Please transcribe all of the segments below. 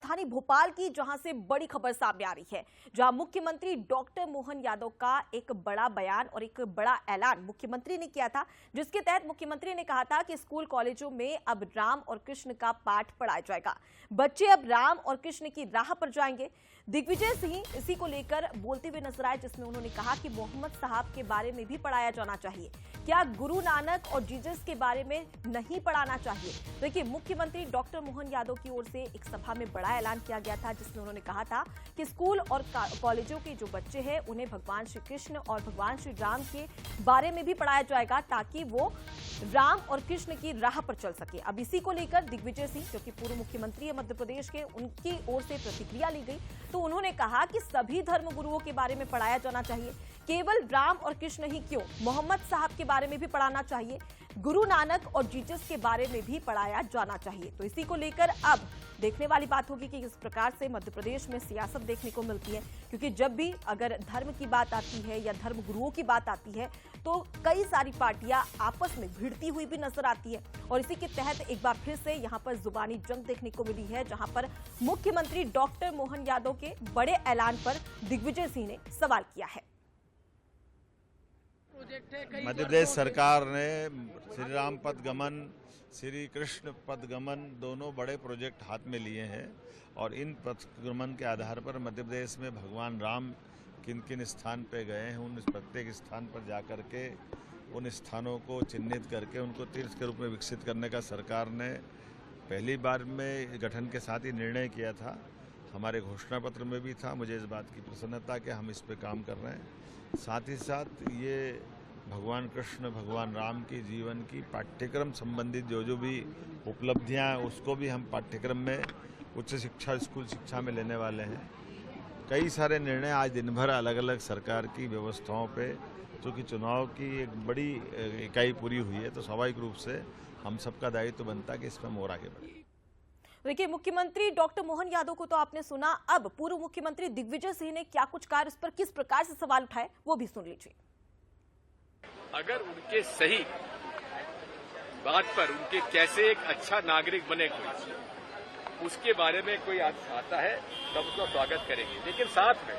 राजधानी भोपाल की, जहां से बड़ी खबर सामने आ रही है, जहां मुख्यमंत्री डॉक्टर मोहन यादव का एक बड़ा बयान और एक बड़ा ऐलान मुख्यमंत्री ने किया था, जिसके तहत मुख्यमंत्री ने कहा था कि स्कूल कॉलेजों में अब राम और कृष्ण का पाठ पढ़ाया जाएगा। बच्चे अब राम और कृष्ण की राह पर जाएंगे। दिग्विजय सिंह इसी को लेकर बोलते हुए नजर आए, जिसमें उन्होंने कहा कि मोहम्मद साहब के बारे में भी पढ़ाया जाना चाहिए। क्या गुरु नानक और जीसस के बारे में नहीं पढ़ाना चाहिए? देखिए, मुख्यमंत्री डॉक्टर मोहन यादव की ओर से एक सभा में बड़ा ऐलान किया गया था, जिसमें उन्होंने कहा था कि स्कूल और कॉलेजों के जो बच्चे हैं उन्हें भगवान श्री कृष्ण और भगवान श्री राम के बारे में भी पढ़ाया जाएगा, ताकि वो राम और कृष्ण की राह पर चल सके। अब इसी को लेकर दिग्विजय सिंह, जो कि पूर्व मुख्यमंत्री है मध्य प्रदेश के, उनकी ओर से प्रतिक्रिया ली गई। तो उन्होंने कहा कि सभी धर्म गुरुओं के बारे में पढ़ाया जाना चाहिए, केवल राम और कृष्ण ही क्यों, मोहम्मद साहब के बारे में भी पढ़ाना चाहिए, गुरु नानक और जीसस के बारे में भी पढ़ाया जाना चाहिए। तो इसी को लेकर अब देखने वाली बात होगी कि किस प्रकार से मध्य प्रदेश में सियासत देखने को मिलती है, क्योंकि जब भी अगर धर्म की बात आती है या धर्म गुरुओं की बात आती है तो कई सारी पार्टियां आपस में भिड़ती हुई भी नजर आती है। और इसी के तहत एक बार फिर से यहां पर जुबानी जंग देखने को मिली है, जहां पर मुख्यमंत्री डॉक्टर मोहन यादव के बड़े ऐलान पर दिग्विजय सिंह ने सवाल किया है। मध्य प्रदेश सरकार ने श्री राम पथ गमन, श्री कृष्ण पथ गमन दोनों बड़े प्रोजेक्ट हाथ में लिए हैं और इन पथ गमन के आधार पर मध्य प्रदेश में भगवान राम किन किन स्थान पे गए हैं, उन प्रत्येक स्थान पर जाकर के उन स्थानों को चिन्हित करके उनको तीर्थ के रूप में विकसित करने का सरकार ने पहली बार में गठन के साथ ही निर्णय किया था। हमारे घोषणा पत्र में भी था। मुझे इस बात की प्रसन्नता कि हम इस पे काम कर रहे हैं। साथ ही साथ ये भगवान कृष्ण भगवान राम की जीवन की पाठ्यक्रम संबंधित जो भी उपलब्धियां हैं उसको भी हम पाठ्यक्रम में उच्च शिक्षा स्कूल शिक्षा में लेने वाले हैं। कई सारे निर्णय आज दिन भर अलग अलग सरकार की व्यवस्थाओं पे, क्योंकि चुनाव की एक बड़ी इकाई पूरी हुई है तो स्वाभाविक रूप से हम सबका दायित्व बनता है कि इसमें हम और आगे बढ़ें। देखिए, मुख्यमंत्री डॉक्टर मोहन यादव को तो आपने सुना, अब पूर्व मुख्यमंत्री दिग्विजय सिंह ने क्या कुछ कहा, इस पर किस प्रकार से सवाल उठाए वो भी सुन लीजिए। अगर उनके सही बात पर उनके कैसे एक अच्छा नागरिक बने कोई, उसके बारे में कोई आता है तब उसका स्वागत करेंगे, लेकिन साथ में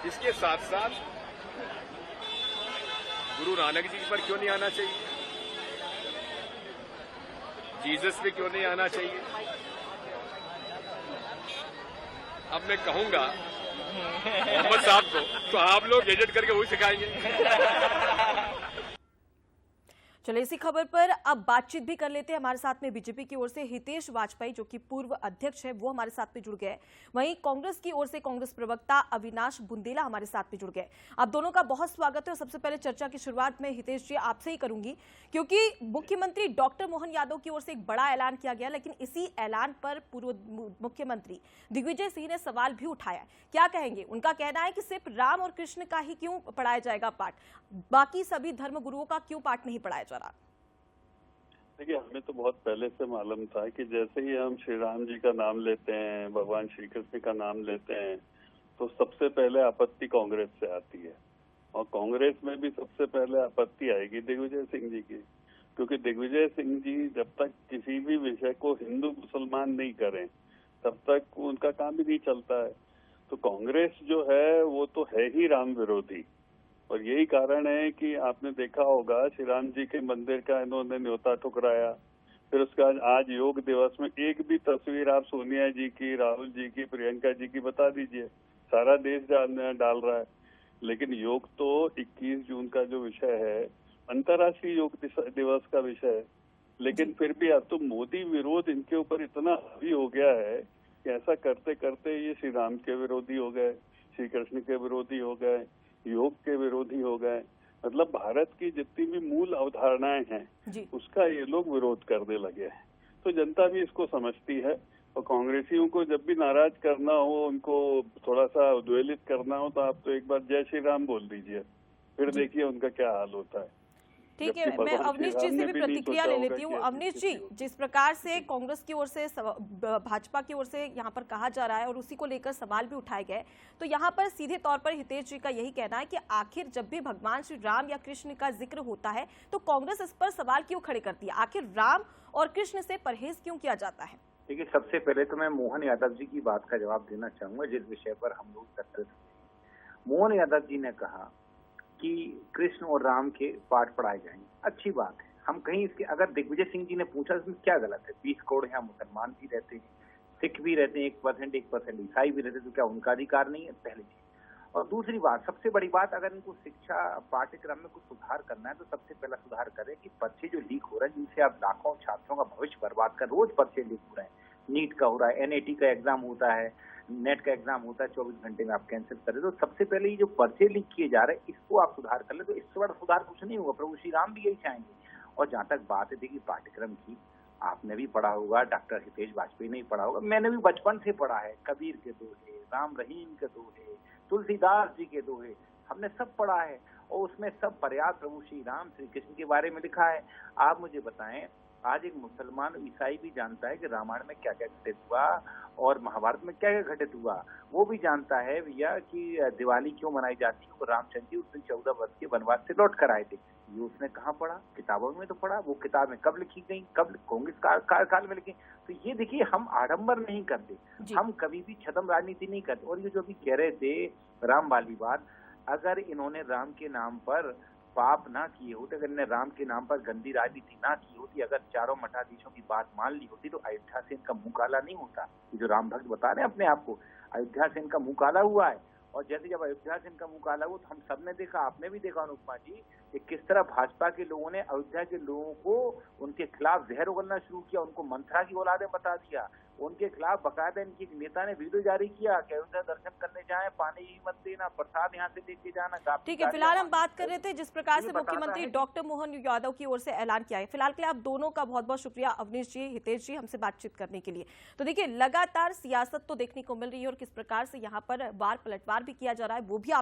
इसके साथ साथ गुरु नानक जी पर क्यों नहीं आना चाहिए, जीसस पे क्यों नहीं आना चाहिए। अब मैं कहूंगा मोहम्मद साहब को, तो आप लोग एडिट करके वही सिखाएंगे। चलिए, इसी खबर पर अब बातचीत भी कर लेते हैं। हमारे साथ में बीजेपी की ओर से हितेश वाजपेयी, जो कि पूर्व अध्यक्ष है, वो हमारे साथ में जुड़ गए। वहीं कांग्रेस की ओर से कांग्रेस प्रवक्ता अविनाश बुंदेला हमारे साथ में जुड़ गए। आप दोनों का बहुत स्वागत है। और सबसे पहले चर्चा की शुरुआत में हितेश जी आपसे ही करूंगी, क्योंकि मुख्यमंत्री डॉक्टर मोहन यादव की ओर से एक बड़ा ऐलान किया गया, लेकिन इसी ऐलान पर पूर्व मुख्यमंत्री दिग्विजय सिंह ने सवाल भी उठाया। क्या कहेंगे? उनका कहना है कि सिर्फ राम और कृष्ण का ही क्यों पढ़ाया जाएगा पाठ, बाकी सभी धर्म गुरुओं का क्यों पाठ नहीं पढ़ाया जा रहा? देखिए, हमें तो बहुत पहले से मालूम था कि जैसे ही हम श्री राम जी का नाम लेते हैं, भगवान श्री कृष्ण का नाम लेते हैं, तो सबसे पहले आपत्ति कांग्रेस से आती है। और कांग्रेस में भी सबसे पहले आपत्ति आएगी दिग्विजय सिंह जी की, क्योंकि दिग्विजय सिंह जी जब तक किसी भी विषय को हिंदू मुसलमान नहीं करें तब तक उनका काम ही नहीं चलता है। तो कांग्रेस जो है वो तो है ही राम विरोधी, और यही कारण है कि आपने देखा होगा श्री राम जी के मंदिर का इन्होंने न्योता ठुकराया। फिर उसके बाद आज योग दिवस में एक भी तस्वीर आप सोनिया जी की, राहुल जी की, प्रियंका जी की बता दीजिए, सारा देश डाल रहा है। लेकिन योग तो 21 जून का जो विषय है अंतर्राष्ट्रीय योग दिवस का विषय है, लेकिन फिर भी अब तो मोदी विरोध इनके ऊपर इतना हावी हो गया है कि ऐसा करते करते ये श्री राम के विरोधी हो गए, श्री कृष्ण के विरोधी हो गए, योग के विरोधी हो गए। मतलब भारत की जितनी भी मूल अवधारणाएं हैं उसका ये लोग विरोध करने लगे हैं। तो जनता भी इसको समझती है, और कांग्रेसियों को जब भी नाराज करना हो, उनको थोड़ा सा उद्वेलित करना हो, तो आप तो एक बार जय श्री राम बोल दीजिए, फिर देखिए उनका क्या हाल होता है। ठीक है, मैं अवनीश जी से भी प्रतिक्रिया ले लेती हूँ। अवनीश जी, जिस प्रकार से कांग्रेस की ओर से, भाजपा की ओर से यहाँ पर कहा जा रहा है और उसी को लेकर सवाल भी उठाए गए, तो यहाँ पर सीधे तौर पर हितेश जी का यही कहना है कि आखिर जब भी भगवान श्री राम या कृष्ण का जिक्र होता है तो कांग्रेस इस पर सवाल क्यों खड़े करती है? आखिर राम और कृष्ण से परहेज क्यों किया जाता है? देखिए, सबसे पहले तो मैं मोहन यादव जी की बात का जवाब देना चाहूंगा, जिस विषय पर हम लोग एकत्रित हुए। मोहन यादव जी ने कहा कि कृष्ण और राम के पाठ पढ़ाए जाएंगे, अच्छी बात है। हम कहीं इसके, अगर दिग्विजय सिंह जी ने पूछा इसमें क्या गलत है? 20 करोड़ यहाँ मुसलमान भी रहते हैं, सिख भी रहते हैं, 1% ईसाई भी रहते हैं, तो क्या उनका अधिकार नहीं है? पहली चीज। और दूसरी बात, सबसे बड़ी बात, अगर इनको शिक्षा पाठ्यक्रम में कुछ सुधार करना है तो सबसे पहला सुधार करें कि पर्चे जो लीक हो रहे हैं, जिनसे आप लाखों छात्रों का भविष्य बर्बाद कर, रोज पर्चे लीक हो रहे हैं। नीट का हो रहा है, एनआईटी का एग्जाम होता है, नेट का एग्जाम होता है, 24 घंटे में आप कैंसिल करें। तो सबसे पहले ये जो पर्चे लीक किए जा रहे हैं, इसको आप सुधार कर ले, तो इससे बड़ा सुधार कुछ नहीं होगा। प्रभु श्री राम भी यही चाहेंगे। और जहां तक बात है देखिए पाठ्यक्रम की, आपने भी पढ़ा होगा, डॉक्टर हितेश वाजपेयी ने भी पढ़ा होगा, मैंने भी बचपन से पढ़ा है। कबीर के दोहे, राम रहीम के दोहे, तुलसीदास जी के दोहे, हमने सब पढ़ा है। और उसमें सब पर्याप्त प्रभु श्री राम श्री कृष्ण के बारे में लिखा है। आप मुझे बताएं, आज एक मुसलमान ईसाई भी जानता है कि रामायण में क्या क्या घटित हुआ और महाभारत में क्या क्या घटित हुआ। वो भी जानता है भैया कि दिवाली क्यों मनाई जाती है। वो रामचंद्र जी उस दिन 14 वर्ष के वनवास से लौट कर आए थे। ये उसने कहाँ पढ़ा? किताबों में तो पढ़ा। वो किताबें कब लिखी गई? कब? कांग्रेस काल में लिखी। तो ये देखिए, हम आडंबर नहीं करते, हम कभी भी छद्म राजनीति नहीं करते। और ये जो भी कह रहे थे राम वाली बात, अगर इन्होंने राम के नाम पर पाप ना किए होते, अगर इन्होंने राम के नाम पर गंदी राजनीति ना की होती, अगर चारों मठाधीशों की बात मान ली होती, तो अयोध्या से इनका मुंह काला नहीं होता। ये जो राम भक्त बता रहे हैं अपने आप को, अयोध्या से इनका मुंह काला हुआ है। और जैसे जब अयोध्या से इनका मुंह काला हुआ, तो हम सबने देखा, आपने भी देखा अनुपमा जी, कि किस तरह भाजपा के लोगों ने अयोध्या के लोगों को उनके खिलाफ जहर उगलना शुरू किया, उनको मंथरा की औलादें बता दिया। उनके खिलाफ बकायदा इनके एक नेता ने वीडियो जारी किया कि अयोध्या दर्शन करने जाएं, पानी ही मत देना, प्रसाद यहाँ से लेके जाना। ठीक है, फिलहाल हम बात कर रहे थे जिस प्रकार से मुख्यमंत्री डॉक्टर मोहन यादव की ओर से ऐलान किया है। फिलहाल के लिए आप दोनों का बहुत बहुत शुक्रिया, अवनीश जी, हितेश जी, हमसे बातचीत करने के लिए। तो देखिए, लगातार सियासत तो देखने को मिल रही है और किस प्रकार से यहाँ पर वार पलटवार भी किया जा रहा है, वो भी